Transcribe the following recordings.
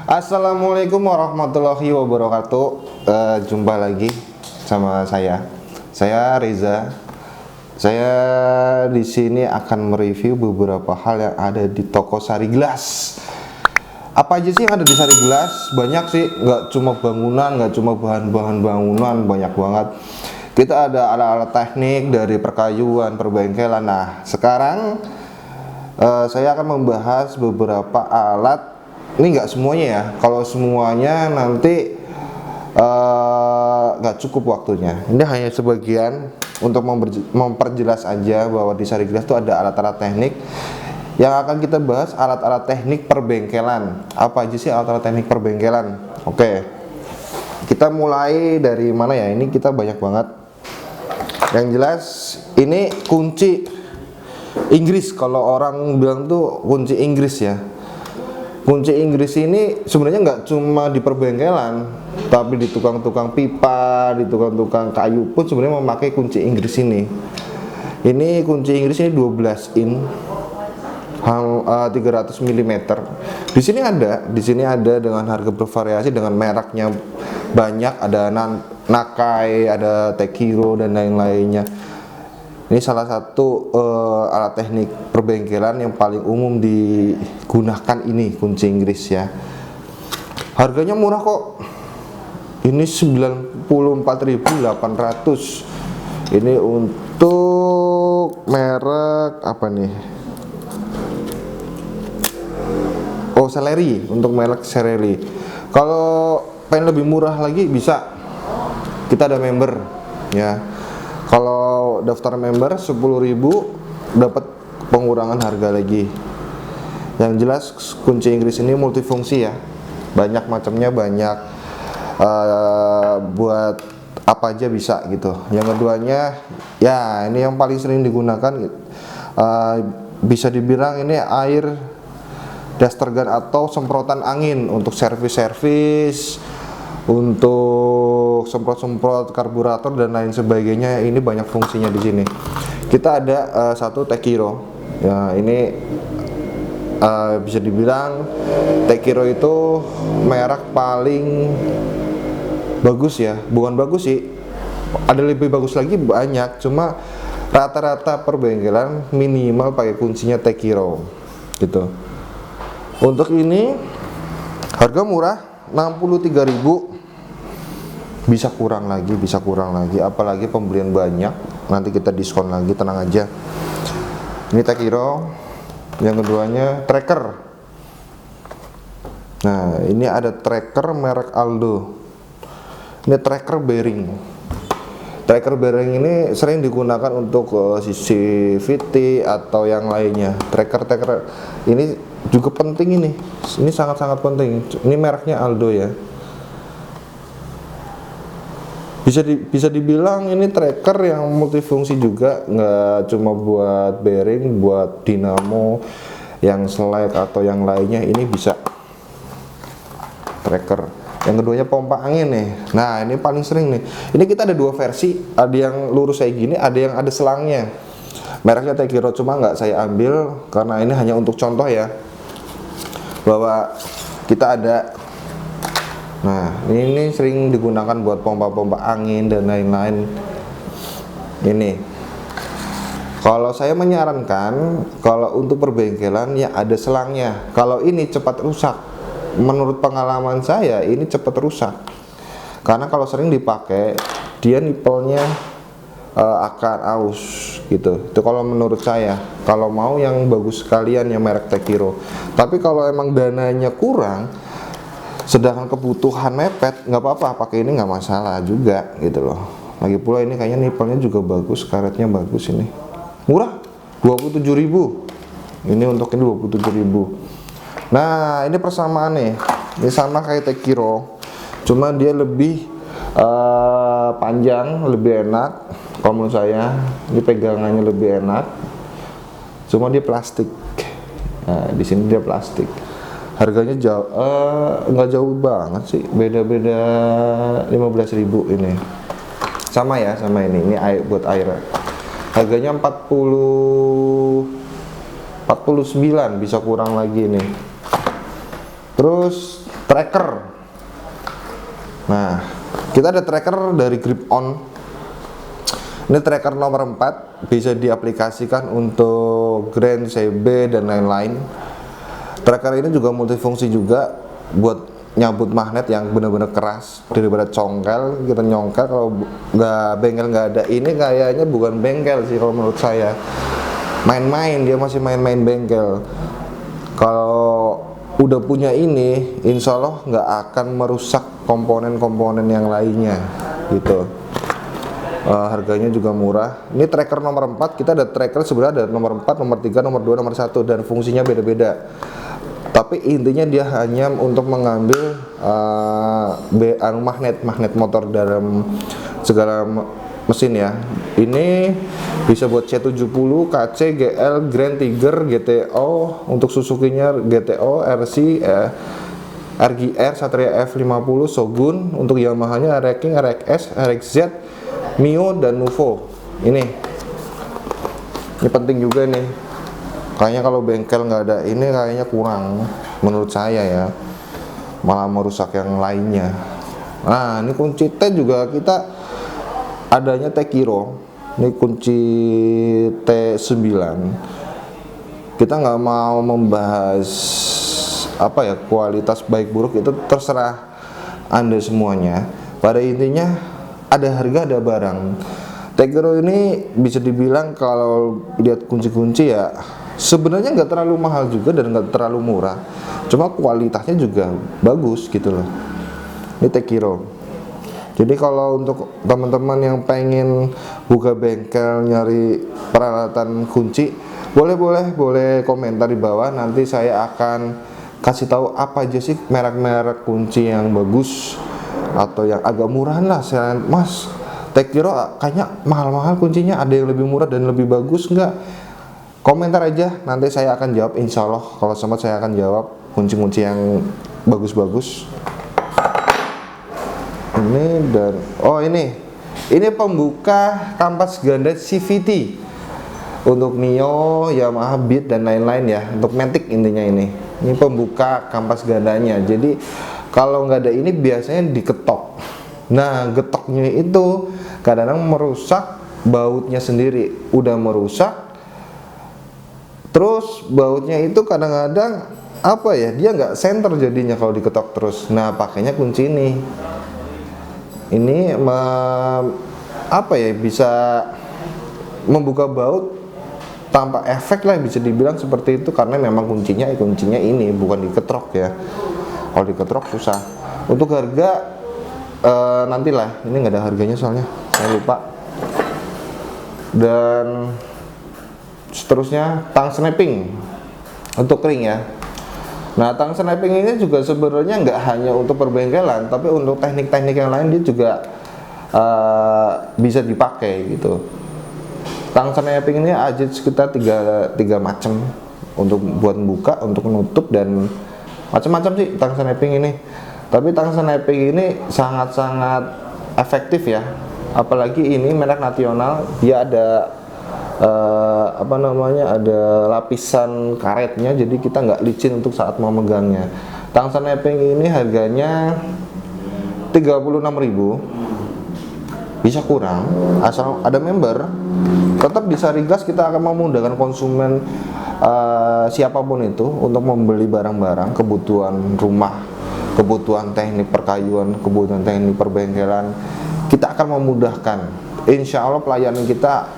Assalamualaikum warahmatullahi wabarakatuh. Jumpa lagi sama saya Reza. Saya di sini akan mereview beberapa hal yang ada di toko Sari Gelas. Apa aja sih yang ada di Sari Gelas? Banyak sih, nggak cuma bangunan, nggak cuma bahan-bahan bangunan, banyak banget. Kita ada alat-alat teknik dari perkayuan, perbengkelan. Nah, sekarang saya akan membahas beberapa alat. Ini nggak semuanya ya. Kalau semuanya nanti nggak cukup waktunya. Ini hanya sebagian untuk memperjelas aja bahwa di Sari Gelas itu ada alat-alat teknik. Yang akan kita bahas alat-alat teknik perbengkelan. Apa aja sih alat-alat teknik perbengkelan? Oke, kita mulai dari mana ya? Ini kita banyak banget. Yang jelas ini kunci Inggris. Kalau orang bilang tuh kunci Inggris ya. Kunci Inggris ini sebenarnya nggak cuma di perbengkelan, tapi di tukang-tukang pipa, di tukang-tukang kayu pun sebenarnya memakai kunci Inggris ini. Ini kunci Inggris ini 12 in 300 mm. Di sini ada dengan harga bervariasi, dengan mereknya banyak, ada Nakai, ada Tekiro dan lain-lainnya. Ini salah satu alat teknik perbengkelan yang paling umum digunakan, ini kunci Inggris ya. Harganya murah kok. Ini 94.800. Ini untuk merek apa nih? Oh, Seleri, untuk merek Seleri. Kalau pengen lebih murah lagi bisa. Kita ada member ya. Kalau daftar member 10.000 dapat pengurangan harga lagi. Yang jelas kunci Inggris ini multifungsi ya. Banyak macamnya, banyak buat apa aja bisa gitu. Yang keduanya ya ini yang paling sering digunakan, bisa dibilang ini air duster gun atau semprotan angin untuk servis-servis, untuk semprot-semprot karburator dan lain sebagainya. Ini banyak fungsinya di sini. Kita ada satu Tekiro. Ya, ini bisa dibilang Tekiro itu merek paling bagus ya. Bukan bagus sih, ada lebih bagus lagi banyak. Cuma rata-rata perbengkelan minimal pakai kuncinya Tekiro gitu. Untuk ini harga murah 63.000. Bisa kurang lagi, apalagi pembelian banyak, nanti kita diskon lagi, tenang aja. Ini Tekiro. Yang keduanya tracker. Nah, ini ada tracker merek Aldo. Ini tracker bearing. Tracker bearing ini sering digunakan untuk sisi VT atau yang lainnya. Tracker ini juga penting, ini sangat-sangat penting. Ini mereknya Aldo ya. Bisa dibilang ini tracker yang multifungsi juga, nggak cuma buat bearing, buat dinamo, yang slide atau yang lainnya. Ini bisa tracker. Yang keduanya pompa angin nih. Nah, ini paling sering nih. Ini kita ada dua versi, ada yang lurus kayak gini, ada yang ada selangnya. Mereknya Tekiro, cuma nggak saya ambil karena ini hanya untuk contoh ya, bahwa kita ada. Nah, ini sering digunakan buat pompa-pompa angin dan lain-lain. Ini. Kalau saya menyarankan, kalau untuk perbengkelan ya ada selangnya. Kalau ini cepat rusak. Menurut pengalaman saya, ini cepat rusak. Karena kalau sering dipakai, dia nipelnya akan aus gitu. Itu kalau menurut saya. Kalau mau yang bagus sekalian yang merek Tekiro. Tapi kalau emang dananya kurang, sedangkan kebutuhan mepet, nggak apa-apa, pakai ini nggak masalah juga gitu loh. Lagi pula ini kayaknya nipelnya juga bagus, karetnya bagus, ini murah 27.000. Ini untuk ini 27.000. Nah, ini persamaan nih, ini sama kayak Tekiro, cuma dia lebih panjang, lebih enak kalau menurut saya. Ini pegangannya lebih enak, cuma dia plastik. Nah, di sini dia plastik. Harganya jauh, nggak jauh banget sih, beda-beda 15.000 ini. Sama ya, sama ini air buat air. Harganya 49, bisa kurang lagi nih. Terus tracker. Nah, kita ada tracker dari Grip On. Ini tracker nomor 4, bisa diaplikasikan untuk Grand CB dan lain-lain. Tracker ini juga multifungsi juga buat nyabut magnet yang benar-benar keras daripada congkel. Kita nyongkel, kalau nggak bengkel nggak ada ini kayaknya bukan bengkel sih kalau menurut saya, main-main, dia masih main-main bengkel. Kalau udah punya ini, insya Allah nggak akan merusak komponen-komponen yang lainnya gitu. Harganya juga murah. Ini tracker nomor 4, kita ada tracker sebenarnya ada nomor 4, nomor 3, nomor 2, nomor 1, dan fungsinya beda-beda. Tapi intinya dia hanya untuk mengambil magnet motor dalam segala mesin ya. Ini bisa buat C70, KC, GL, Grand Tiger, GTO, untuk Suzuki-nya GTO, RC, RGR, Satria F50, Shogun, untuk Yamaha-nya RX, RXS, RXZ, Mio, dan Nuvo. Ini penting juga nih. Kayaknya kalau bengkel nggak ada ini kayaknya kurang menurut saya ya, malah merusak yang lainnya. Nah, ini kunci T juga kita adanya Tekiro. Ini kunci T9. Kita nggak mau membahas apa ya, kualitas baik buruk, itu terserah Anda semuanya. Pada intinya ada harga ada barang. Tekiro ini bisa dibilang kalau lihat kunci-kunci ya sebenarnya nggak terlalu mahal juga dan nggak terlalu murah, cuma kualitasnya juga bagus gitu loh. Ini Tekiro. Jadi kalau untuk teman-teman yang pengen buka bengkel nyari peralatan kunci, boleh komentar di bawah, nanti saya akan kasih tahu apa aja sih merek-merek kunci yang bagus atau yang agak murahan lah. Saya, Mas, Tekiro kayaknya mahal-mahal kuncinya, ada yang lebih murah dan lebih bagus nggak? Komentar aja, nanti saya akan jawab, insya Allah. Kalau sempat saya akan jawab kunci-kunci yang bagus-bagus. Ini dan ini pembuka kampas ganda CVT untuk Mio, Yamaha, Beat, dan lain-lain ya. Untuk Matic intinya ini pembuka kampas gandanya. Jadi kalau nggak ada ini biasanya diketok. Nah, getoknya itu kadang-kadang merusak bautnya sendiri. Udah merusak, terus bautnya itu kadang-kadang apa ya, dia nggak center jadinya kalau diketok terus. Nah, pakainya kunci ini bisa membuka baut tanpa efek lah, bisa dibilang seperti itu, karena memang kuncinya ini bukan diketrok ya. Kalau diketrok susah. Untuk harga nantilah, ini nggak ada harganya soalnya saya lupa. Dan seterusnya tang snapping untuk ring ya. Nah, tang snapping ini juga sebenarnya nggak hanya untuk perbengkelan, tapi untuk teknik-teknik yang lain dia juga bisa dipakai gitu. Tang snapping ini ada sekitar tiga macam, untuk buat buka, untuk menutup, dan macam-macam sih tang snapping ini. Tapi tang snapping ini sangat-sangat efektif ya, apalagi ini merek nasional, dia ada ada lapisan karetnya, jadi kita nggak licin untuk saat memegangnya. Tang snapping ini harganya 36.000, bisa kurang asal ada member. Tetap di Sarigas kita akan memudahkan konsumen siapapun itu untuk membeli barang-barang kebutuhan rumah, kebutuhan teknik perkayuan, kebutuhan teknik perbengkelan. Kita akan memudahkan. Insya Allah pelayanan kita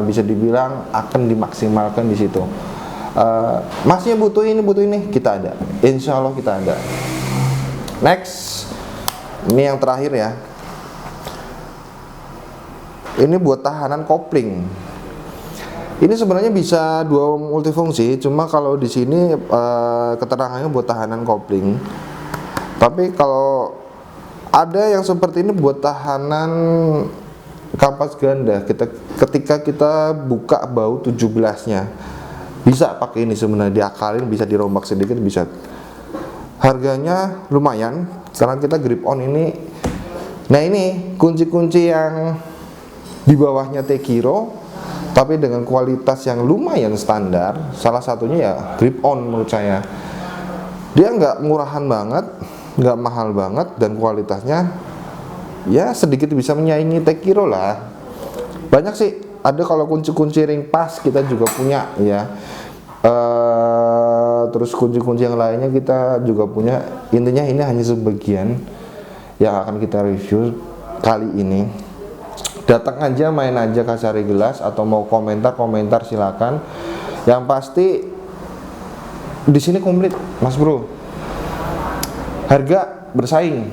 bisa dibilang akan dimaksimalkan di situ. Masnya butuh ini, kita ada. Insya Allah kita ada. Next, ini yang terakhir ya. Ini buat tahanan kopling. Ini sebenarnya bisa dua multifungsi, cuma kalau di sini keterangannya buat tahanan kopling. Tapi kalau ada yang seperti ini buat tahanan kampas ganda, ketika kita buka baut 17-nya bisa pakai ini, sebenarnya diakalin, bisa dirombak sedikit, bisa. Harganya lumayan karena kita Grip On ini. Nah, ini kunci-kunci yang di bawahnya Tekiro tapi dengan kualitas yang lumayan standar. Salah satunya ya Grip On menurut saya. Dia nggak murahan banget, nggak mahal banget, dan kualitasnya ya sedikit bisa menyaingi Tekiro lah. Banyak sih, ada kalau kunci-kunci ring pas kita juga punya ya. Terus kunci-kunci yang lainnya kita juga punya. Intinya ini hanya sebagian yang akan kita review kali ini. Datang aja, main aja ke Sari Gelas, atau mau komentar silakan. Yang pasti di sini komplit, Mas Bro. Harga bersaing.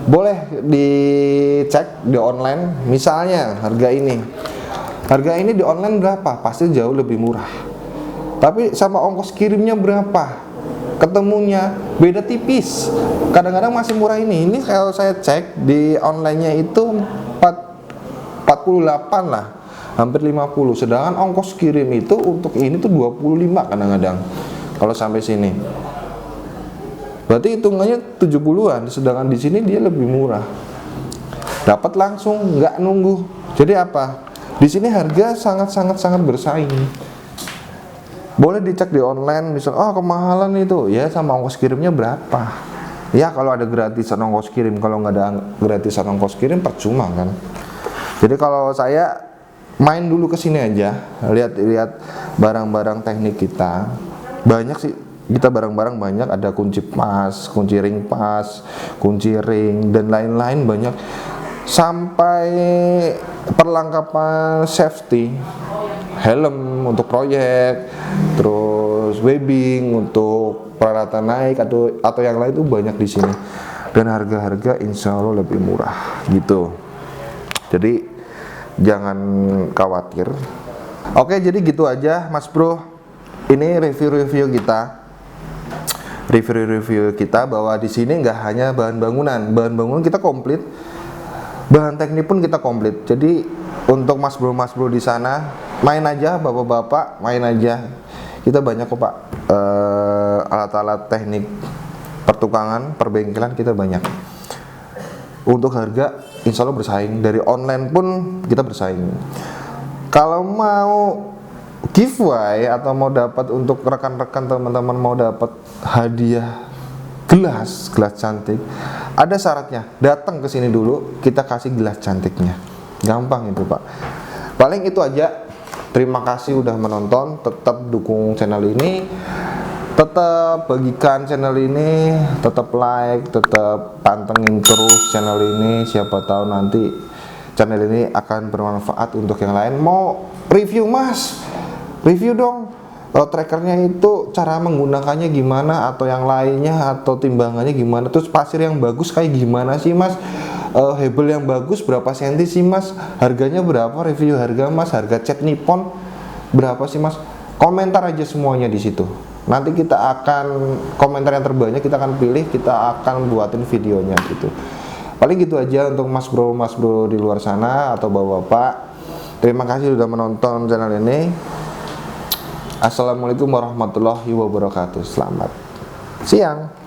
Boleh dicek di online, misalnya harga ini di online berapa, pasti jauh lebih murah. Tapi sama ongkos kirimnya berapa, ketemunya beda tipis. Kadang-kadang masih murah ini kalau saya cek di onlinenya itu 48 lah, hampir 50. Sedangkan ongkos kirim itu untuk ini tuh 25 kadang-kadang kalau sampai sini. Berarti hitungannya 70-an, sedangkan di sini dia lebih murah. Dapat langsung, nggak nunggu. Jadi apa? Di sini harga sangat bersaing. Boleh dicek di online, misal kemahalan itu, ya sama ongkos kirimnya berapa. Ya kalau ada gratisan ongkos kirim, kalau nggak ada gratisan ongkos kirim percuma kan. Jadi kalau saya main dulu ke sini aja, lihat barang-barang teknik kita. Banyak sih, kita barang-barang banyak, ada kunci pas, kunci ring pas, kunci ring, dan lain-lain banyak. Sampai perlengkapan safety, helm untuk proyek, terus webbing untuk peralatan naik atau yang lain itu banyak di sini. Dan harga-harga insya Allah lebih murah gitu. Jadi jangan khawatir. Oke, jadi gitu aja Mas Bro. Ini review kita bahwa di sini nggak hanya bahan bangunan kita komplit, bahan teknik pun kita komplit. Jadi untuk Mas Bro di sana, main aja, bapak-bapak main aja. Kita banyak kok Pak, alat-alat teknik pertukangan, perbengkelan kita banyak. Untuk harga insya Allah bersaing, dari online pun kita bersaing. Kalau mau giveaway atau mau dapat untuk rekan-rekan teman-teman, mau dapat hadiah gelas cantik, ada syaratnya. Datang ke sini dulu, kita kasih gelas cantiknya. Gampang itu Pak. Paling itu aja. Terima kasih udah menonton. Tetap dukung channel ini, tetap bagikan channel ini, tetap like, tetap pantengin terus channel ini. Siapa tahu nanti channel ini akan bermanfaat untuk yang lain. Mau review Mas? Review dong. Trackernya itu cara menggunakannya gimana, atau yang lainnya, atau timbangannya gimana, terus pasir yang bagus kayak gimana sih Mas, hebel yang bagus berapa senti sih Mas, harganya berapa, review harga Mas, harga cat Nippon berapa sih Mas. Komentar aja semuanya di situ. Nanti kita akan komentar yang terbanyak kita akan pilih, kita akan buatin videonya gitu. Paling gitu aja untuk Mas Bro di luar sana atau bapak-bapak. Terima kasih sudah menonton channel ini. Assalamualaikum warahmatullahi wabarakatuh. Selamat siang.